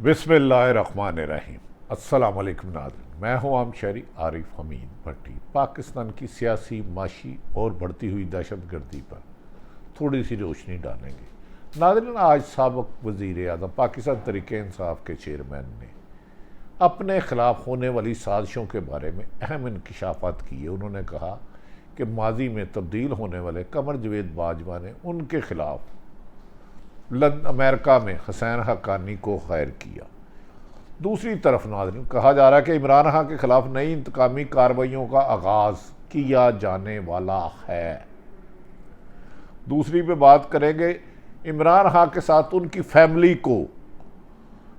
बिस्मिल्लाहिर्रहमानिर्रहीम। अस्सलाम वालेकुम नाज़रीन, मैं हूँ आम शहरी आरिफ हमीद भट्टी। पाकिस्तान की सियासी, माशी और बढ़ती हुई दहशतगर्दी पर थोड़ी सी रोशनी डालेंगे। नाज़रीन, आज साबिक़ वज़ीर आज़म पाकिस्तान तहरीक इंसाफ के चेयरमैन ने अपने ख़िलाफ़ होने वाली साजिशों के बारे में अहम इंकशाफात किए। उन्होंने कहा कि माजी में तब्दील होने वाले कमर जवेद बाजवा ने उनके ख़िलाफ़ अमेरिका में हुसैन हक्कानी को खैर किया। दूसरी तरफ नाज़रीन, कहा जा रहा है कि इमरान खान के खिलाफ नई इंतकामी कार्रवाइयों का आगाज़ किया जाने वाला है। दूसरी पे बात करेंगे, इमरान खान के साथ उनकी फैमिली को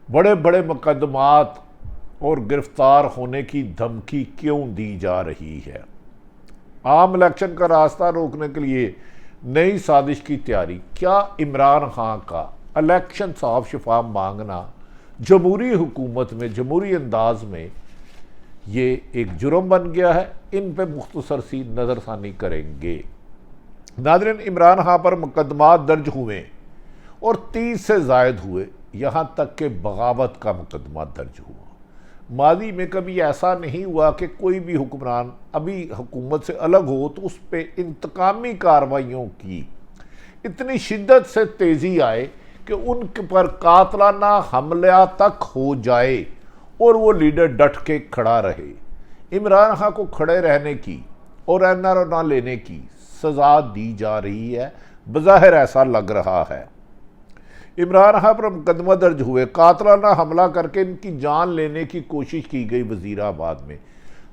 बड़े बड़े मुकदमात और गिरफ्तार होने की धमकी क्यों दी जा रही है। आम इलेक्शन का रास्ता रोकने के लिए नई साजिश की तैयारी। क्या इमरान खान का इलेक्शन साफ शफाफ मांगना जमहूरी हुकूमत में, जमहूरी अंदाज में ये एक जुर्म बन गया है? इन पे मुख्तसर सी नज़रसानी करेंगे। नाज़रीन, इमरान खान पर मुकदमात दर्ज हुए और 30 से ज़ायद हुए, यहाँ तक कि बगावत का मुकदमा दर्ज हुआ। माजी में कभी ऐसा नहीं हुआ कि कोई भी हुक्मरान अभी हुकूमत से अलग हो तो उस पर इंतकामी कार्रवाइयों की इतनी शिद्दत से तेज़ी आए कि उन पर कातलाना हमला तक हो जाए और वो लीडर डट के खड़ा रहे। इमरान खान को खड़े रहने की और एनआरओ ना लेने की सज़ा दी जा रही है। बज़ाहिर ऐसा लग रहा है। इमरान खान पर मुकदमा दर्ज हुए, कातलाना हमला करके इनकी जान लेने की कोशिश की गई वज़ीराबाद में,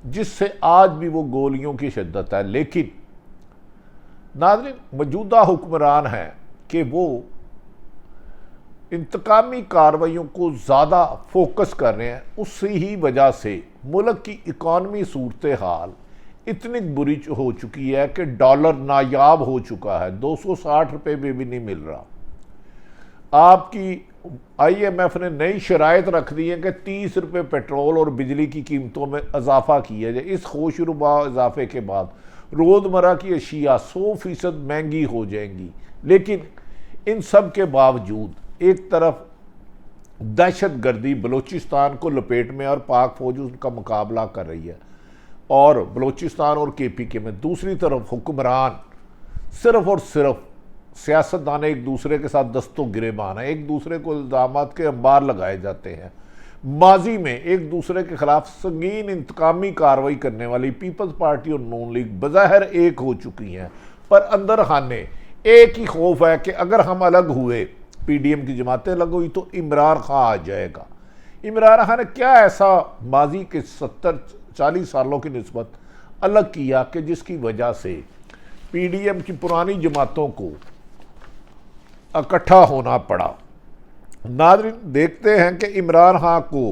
जिससे आज भी वो गोलियों की शिद्दत है। लेकिन नाज़रीन, मौजूदा हुक्मरान हैं कि वो इंतकामी कार्रवाइयों को ज़्यादा फोकस कर रहे हैं। उसी ही वजह से मुल्क की इकॉनमी सूरत हाल इतनी बुरी हो चुकी है कि डॉलर नायाब हो चुका है। 260 रुपये में भी नहीं मिल रहा। आपकी IMF ने नई शराइत रख दी है कि 30 रुपये पेट्रोल और बिजली की कीमतों में इजाफा किया जाए। इस खुशरुबा इजाफे के बाद रोज़मर्रा की अशिया 100% महंगी हो जाएंगी। लेकिन इन सब के बावजूद एक तरफ दहशतगर्दी बलूचिस्तान को लपेट में और पाक फौज उसका मुकाबला कर रही है और बलूचिस्तान और KPK में, दूसरी तरफ हुक्मरान सिर्फ और सिर्फ सियासतदान एक दूसरे के साथ दस्तों गिरेबान है। एक दूसरे को इल्ज़ामात के अंबार लगाए जाते हैं। माजी में एक दूसरे के खिलाफ संगीन इंतकामी कार्रवाई करने वाली पीपल्स पार्टी और नून लीग बज़ाहिर एक हो चुकी हैं, पर अंदर खाने एक ही खौफ है कि अगर हम अलग हुए, PDM की जमातें अलग हुई, तो इमरान खान आ जाएगा। इमरान खान ने क्या ऐसा माजी के 70-40 सालों की निस्बत अलग किया कि जिसकी वजह से PDM की पुरानी जमातों को इकट्ठा होना पड़ा। नाज़रीन, देखते हैं कि इमरान खान को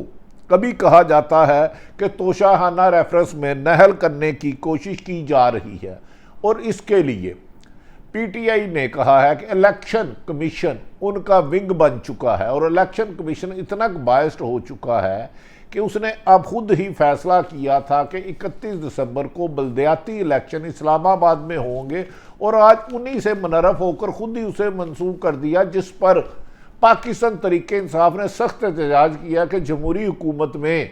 कभी कहा जाता है कि तोशाखाना रेफरेंस में नहल करने की कोशिश की जा रही है और इसके लिए PTI ने कहा है कि इलेक्शन कमीशन उनका विंग बन चुका है और इलेक्शन कमीशन इतना बायस्ड हो चुका है कि उसने अब खुद ही फैसला किया था कि 31 दिसंबर को बल्दियाती इलेक्शन इस्लामाबाद में होंगे और आज उन्हीं से मुनरफ होकर खुद ही उसे मंसूब कर दिया, जिस पर पाकिस्तान तहरीक इंसाफ ने सख्त एहतजाज किया कि जमहूरी हुकूमत में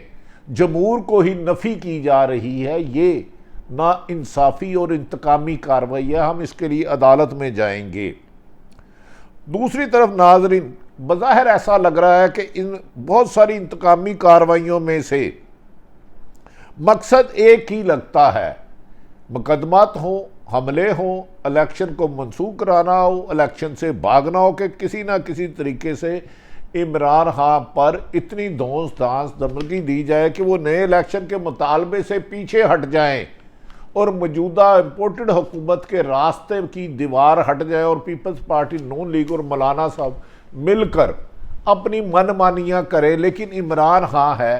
जमहूर को ही नफ़ी की जा रही है। ये ना इंसाफ़ी और इंतकामी कार्रवाई है, हम इसके लिए अदालत में जाएंगे। दूसरी तरफ नाज़रीन, बज़ाहिर ऐसा लग रहा है कि इन बहुत सारी इंतकामी कार्रवाइयों में से मकसद एक ही लगता है, मुकदमात हो, हमले हो, इलेक्शन को मंसूख कराना हो, इलेक्शन से भागना हो कि किसी ना किसी तरीके से इमरान खान पर इतनी धौंस धांस धमकी दी जाए कि वो नए इलेक्शन के मुतालबे से पीछे हट जाएं और मौजूदा इम्पोर्टेड हुकूमत के रास्ते की दीवार हट जाए और पीपल्स पार्टी, नून लीग और मौलाना साहब मिलकर अपनी मनमानियाँ करें। लेकिन इमरान खान है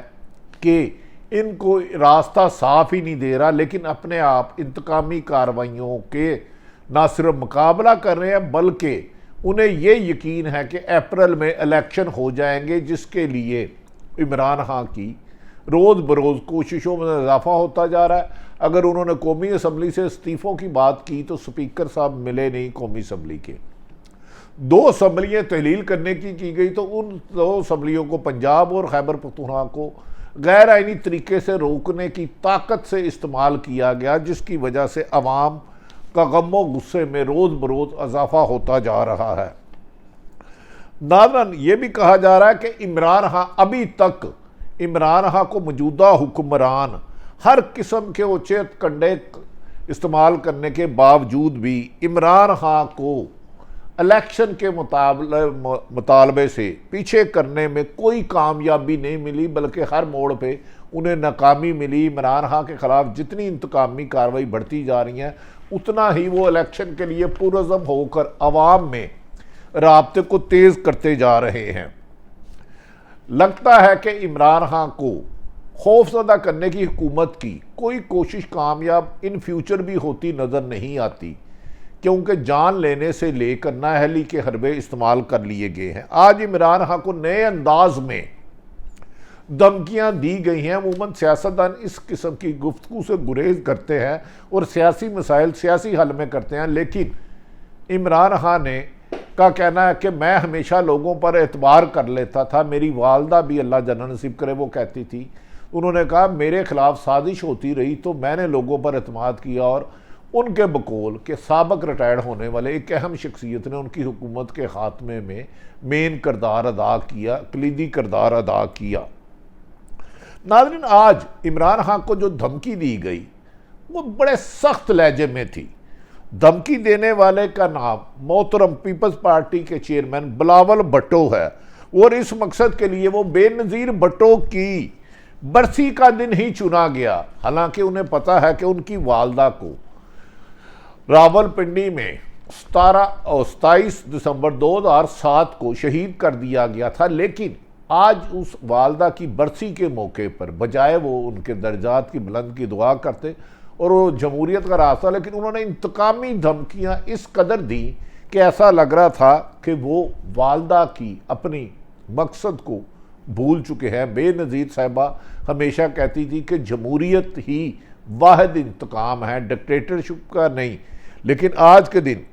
कि इनको रास्ता साफ ही नहीं दे रहा, लेकिन अपने आप इंतकामी कार्रवाइयों के ना सिर्फ मुकाबला कर रहे हैं बल्कि उन्हें ये यकीन है कि अप्रैल में इलेक्शन हो जाएंगे, जिसके लिए इमरान खान की रोज़ बरोज़ कोशिशों में इजाफा होता जा रहा है। अगर उन्होंने कौमी असम्बली से इस्तीफ़ों की बात की तो स्पीकर साहब मिले नहीं कौमी असम्बली के। दो असम्बलियाँ तहलील करने की गई तो उन दो असम्बलियों को पंजाब और खैबर पख्तूनख्वा को गैर आइनी तरीके से रोकने की ताकत से इस्तेमाल किया गया, जिसकी वजह से अवाम का गम व गुस्से में रोज़ बरोज़ इजाफा होता जा रहा है। नाज़रीन, ये भी कहा जा रहा है कि इमरान खान अभी तक इमरान खान को मौजूदा हुक्मरान हर किस्म के उचित कंडे इस्तेमाल करने के बावजूद भी इमरान खान को इलेक्शन के मुतालबे से पीछे करने में कोई कामयाबी नहीं मिली, बल्कि हर मोड़ पे उन्हें नाकामी मिली। इमरान खान के ख़िलाफ़ जितनी इंतकामी कार्रवाई बढ़ती जा रही है, उतना ही वो इलेक्शन के लिए पुरज़म होकर अवाम में राब्ते को तेज़ करते जा रहे हैं। लगता है कि इमरान खान को खौफजदा करने की हुकूमत की कोई कोशिश कामयाब इन फ्यूचर भी होती नज़र नहीं आती, क्योंकि जान लेने से लेकर नाअहली के हरबे इस्तेमाल कर लिए गए हैं। आज इमरान खान को नए अंदाज में धमकियां दी गई हैं। अमूमन सियासतदान इस किस्म की गुफ्तगू से गुरेज करते हैं और सियासी मसाइल सियासी हल में करते हैं, लेकिन इमरान खान ने का कहना है कि मैं हमेशा लोगों पर एतबार कर लेता था। मेरी वालदा भी अल्लाह जन्नत नसीब करे वो कहती थी, उन्होंने कहा मेरे खिलाफ साजिश होती रही तो मैंने लोगों पर एतमाद किया, और उनके बकौल के साबक रिटायर्ड होने वाले एक अहम शख्सियत ने उनकी हुकूमत के खात्मे में मेन किरदार अदा किया, कलीदी किरदार अदा किया। नाज़रीन, आज इमरान खान को जो धमकी दी गई वो बड़े सख्त लहजे में थी। धमकी देने वाले का नाम मोहतरम पीपल्स पार्टी के चेयरमैन बिलावल भुट्टो है, और इस मकसद के लिए वो बेनज़ीर भुट्टो की बरसी का दिन ही चुना गया। हालांकि उन्हें पता है कि उनकी वालदा को रावलपिंडी में 27 दिसंबर 2007 को शहीद कर दिया गया था, लेकिन आज उस वालदा की बरसी के मौके पर बजाय वो उनके दर्जात की बुलंद की दुआ करते और वो जमहूरियत का रास्ता, लेकिन उन्होंने इंतकामी धमकियां इस कदर दी कि ऐसा लग रहा था कि वो वालदा की अपनी मकसद को भूल चुके हैं। बेनज़ीर साहिबा हमेशा कहती थी कि जमहूरियत ही वाहिद इंतकाम है, डिक्टेटरशिप का नहीं, लेकिन आज के दिन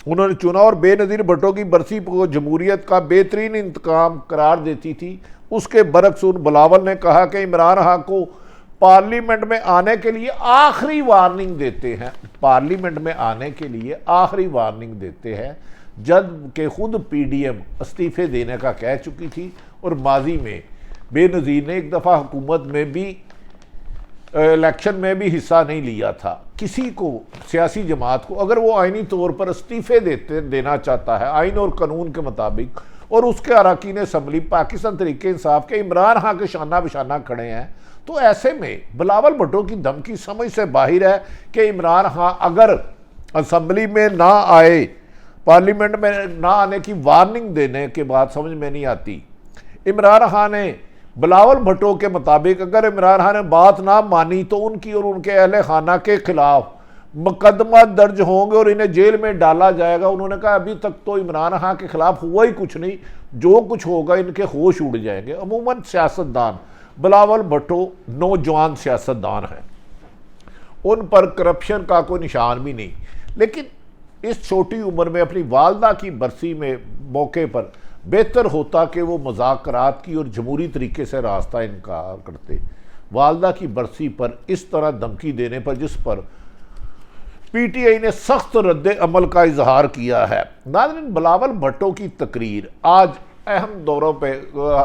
उन्होंने चुना और बेनज़ीर भुट्टो की बरसी को जमहूरियत का बेहतरीन इंतकाम करार देती थी। उसके बरक्स उन बिलावल ने कहा कि इमरान खान को पार्लियामेंट में आने के लिए आखिरी वार्निंग देते हैं, पार्लियामेंट में आने के लिए आखिरी वार्निंग देते हैं, जब के खुद पीडीएम इस्तीफे देने का कह चुकी थी। और माजी में बेनज़ीर ने एक दफ़ा हुकूमत में भी इलेक्शन में भी हिस्सा नहीं लिया था। किसी को सियासी जमात को अगर वो आइनी तौर पर इस्तीफे देना चाहता है आइन और कानून के मुताबिक, और उसके अरकान असम्बली पाकिस्तान तरीके इंसाफ के इमरान खान के शाना बिशाना खड़े हैं, तो ऐसे में बिलावल भुट्टो की धमकी समझ से बाहर है कि इमरान खान अगर असम्बली में ना आए, पार्लियामेंट में ना आने की वार्निंग देने के बाद समझ में नहीं आती। इमरान खान ने बिलावल भुट्टो के मुताबिक अगर इमरान खान ने बात ना मानी तो उनकी और उनके अहले खाना के खिलाफ मुकदमा दर्ज होंगे और इन्हें जेल में डाला जाएगा। उन्होंने कहा अभी तक तो इमरान खान के खिलाफ हुआ ही कुछ नहीं, जो कुछ होगा इनके होश उड़ जाएंगे। अमूमन सियासतदान बिलावल भुट्टो नौजवान सियासतदान हैं, उन पर करप्शन का कोई निशान भी नहीं, लेकिन इस छोटी उम्र में अपनी वालदा की बरसी में मौके पर बेहतर होता कि वो मुज़ाकरात की और जमहूरी तरीके से रास्ता इनकार करते। वालदा की बरसी पर इस तरह धमकी देने पर, जिस पर पीटीआई ने सख्त रद्द अमल का इजहार किया है। नाज़रीन, बिलावल भुट्टो की तकरीर आज अहम दौरों पे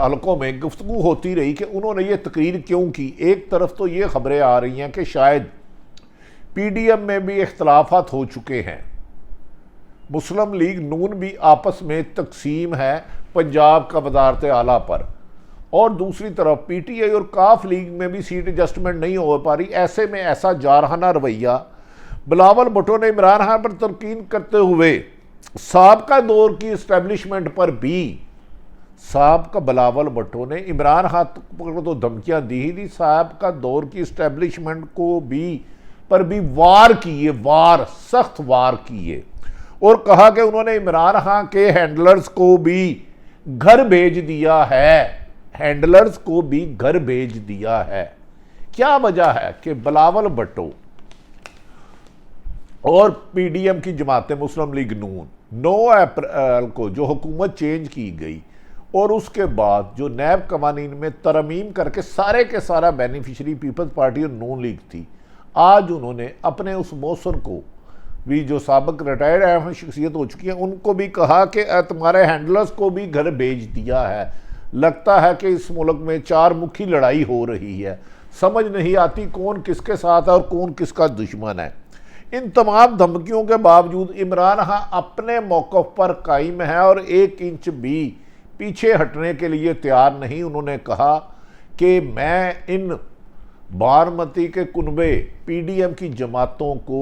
हलकों में गुफ्तगू होती रही कि उन्होंने ये तकरीर क्यों की। एक तरफ तो ये खबरें आ रही हैं कि शायद पीडीएम में भी इख्तलाफात हो चुके हैं, मुस्लिम लीग नून भी आपस में तकसीम है पंजाब का वज़ारत आला पर, और दूसरी तरफ पीटीआई और काफ लीग में भी सीट एडजस्टमेंट नहीं हो पा रही। ऐसे में ऐसा जारहाना रवैया बिलावल भुट्टो ने इमरान खान पर तलकीन करते हुए साबका दौर की इस्टेब्लिशमेंट पर भी, साबका बिलावल भुट्टो ने इमरान खान को तो धमकियां दी ही थी, साबका दौर की इस्टेब्लिशमेंट को भी पर भी वार किए, वार सख्त वार किए, और कहा कि उन्होंने इमरान खान के हैंडलर्स को भी घर भेज दिया है, हैंडलर्स को भी घर भेज दिया है। क्या वजह है कि बिलावल भुट्टो और पीडीएम की जमात मुस्लिम लीग नून 9 अप्रैल को जो हुकूमत चेंज की गई और उसके बाद जो नैब कवानीन में तरमीम करके सारे के सारा बेनिफिशरी पीपल्स पार्टी और नून लीग थी, आज उन्होंने अपने उस मौसर को भी जो साबिक रिटायर्ड अहम शख्सियत हो चुकी है उनको भी कहा कि तुम्हारे हैंडलर्स को भी घर भेज दिया है। लगता है कि इस मुल्क में चार मुखी लड़ाई हो रही है, समझ नहीं आती कौन किसके साथ है और कौन किसका दुश्मन है। इन तमाम धमकियों के बावजूद इमरान खान अपने मौक़िफ़ पर कायम है और 1 इंच भी पीछे हटने के लिए तैयार नहीं। उन्होंने कहा कि मैं इन बारमती के कुनबे पीडीएम की जमातों को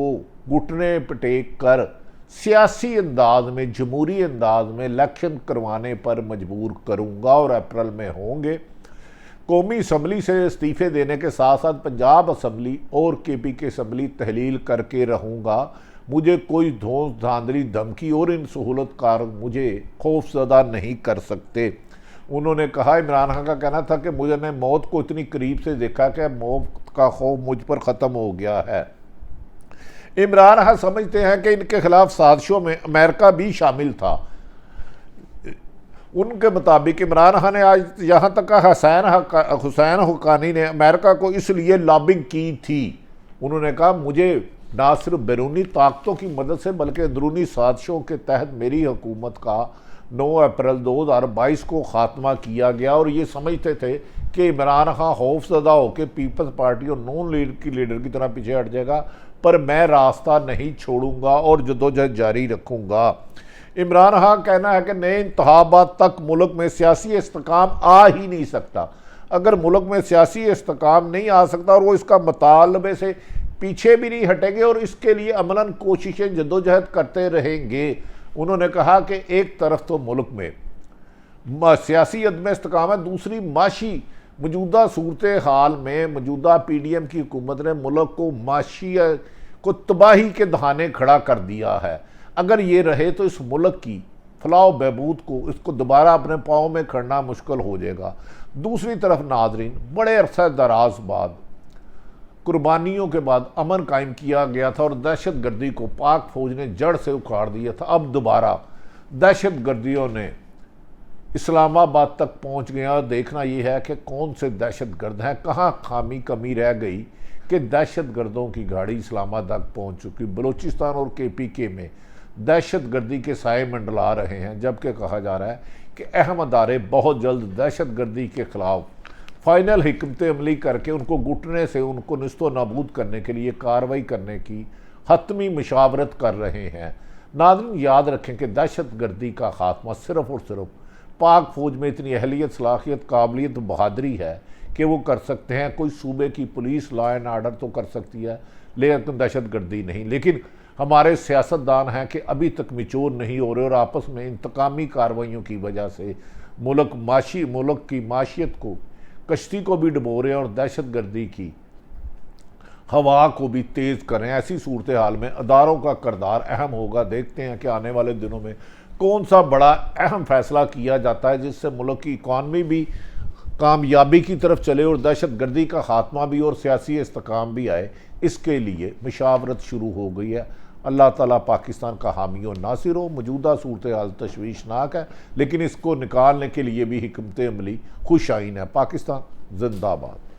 घुटने पटेक कर सियासी अंदाज में, जमहूरी अंदाज में इलेक्शन करवाने पर मजबूर करूंगा और अप्रैल में होंगे। कौमी असम्बली से इस्तीफे देने के साथ साथ पंजाब असम्बली और केपी की असम्बली तहलील करके रहूंगा। मुझे कोई धौंस धांधली धमकी और इन सहूलतकार मुझे खौफजदा नहीं कर सकते। उन्होंने कहा, इमरान खान का कहना था कि मुझे मौत को इतनी करीब से देखा कि मौत का खौफ मुझ पर ख़त्म हो गया है। इमरान खान समझते हैं कि इनके खिलाफ साजिशों में अमेरिका भी शामिल था। उनके मुताबिक इमरान खान ने आज यहाँ तक हुसैन हुक्कानी ने अमेरिका को इसलिए लॉबिंग की थी। उन्होंने कहा, मुझे ना सिर्फ बैरूनी ताकतों की मदद से बल्कि अंदरूनी साजिशों के तहत मेरी हुकूमत का 9 अप्रैल 2022 को खात्मा किया गया और ये समझते थे कि इमरान खान खौफजदा होकर पीपल्स पार्टी और नून लीग की लीडर की तरह पीछे हट जाएगा, पर मैं रास्ता नहीं छोड़ूंगा और जदोजहद जारी रखूंगा। इमरान खान कहना है कि नए इंतखाबात तक मुल्क में सियासी इस्तेकाम आ ही नहीं सकता। अगर मुल्क में सियासी इस्तेकाम नहीं आ सकता और वो इसका मुतालबे से पीछे भी नहीं हटेंगे और इसके लिए अमलन कोशिशें जदोजहद करते रहेंगे। उन्होंने कहा कि एक तरफ तो मुल्क में सियासी अदम इस्तेकाम है, दूसरी माशी मौजूदा सूरत हाल में मौजूदा पीडीएम की हुकूमत ने मुल्क को माशी को तबाही के दहाने खड़ा कर दिया है। अगर ये रहे तो इस मुल्क की फलाह बहबूद को इसको दोबारा अपने पाँव में खड़ना मुश्किल हो जाएगा। दूसरी तरफ नाजरीन, बड़े अरसा दराज बाद कुर्बानियों के बाद अमन कायम किया गया था और दहशत गर्दी को पाक फौज ने जड़ से उखाड़ दिया था। अब दोबारा दहशत गर्दियों ने इस्लामाबाद तक पहुंच गया और देखना यह है कि कौन से दहशत गर्द हैं, कहाँ खामी कमी रह गई कि दहशत गर्दों की गाड़ी इस्लामाबाद तक पहुंच चुकी। बलूचिस्तान और केपीके में दहशत गर्दी के साए मंडला रहे हैं, जबकि कहा जा रहा है कि अहम अदारे बहुत जल्द दहशत गर्दी के खिलाफ फाइनल हिकमत अमली करके उनको घुटने से उनको निस्तो नाबूद करने के लिए कार्रवाई करने की हतमी मशावरत कर रहे हैं। नाज़रीन, याद रखें कि दहशत गर्दी का खात्मा सिर्फ और सिर्फ पाक फौज में इतनी अहलियत, सलाहियत, काबिलियत, बहादरी है कि वो कर सकते हैं। कोई सूबे की पुलिस लॉ एंड आर्डर तो कर सकती है, लेकिन दहशत गर्दी नहीं। लेकिन हमारे सियासतदान हैं कि अभी तक मिचोर नहीं हो रहे और आपस में इंतकामी कार्रवाइयों की वजह से मुल्क की माशियत को, कश्ती को भी डुबो रहे हैं और दहशत गर्दी की हवा को भी तेज़ करें। ऐसी सूरत हाल में अदारों का किरदार अहम होगा। देखते हैं कि आने वाले दिनों में कौन सा बड़ा अहम फैसला किया जाता है जिससे मुल्क की इकॉनमी भी कामयाबी की तरफ चले और दहशत गर्दी का खात्मा भी और सियासी इस्तेकाम भी आए। इसके लिए मशावरत शुरू हो गई है। अल्लाह ताला पाकिस्तान का हामी और नासिर हो। मौजूदा सूरत हाल तशवीशनाक है, लेकिन इसको निकालने के लिए भी हिकमत अमली खुश आइन है। पाकिस्तान जिंदाबाद।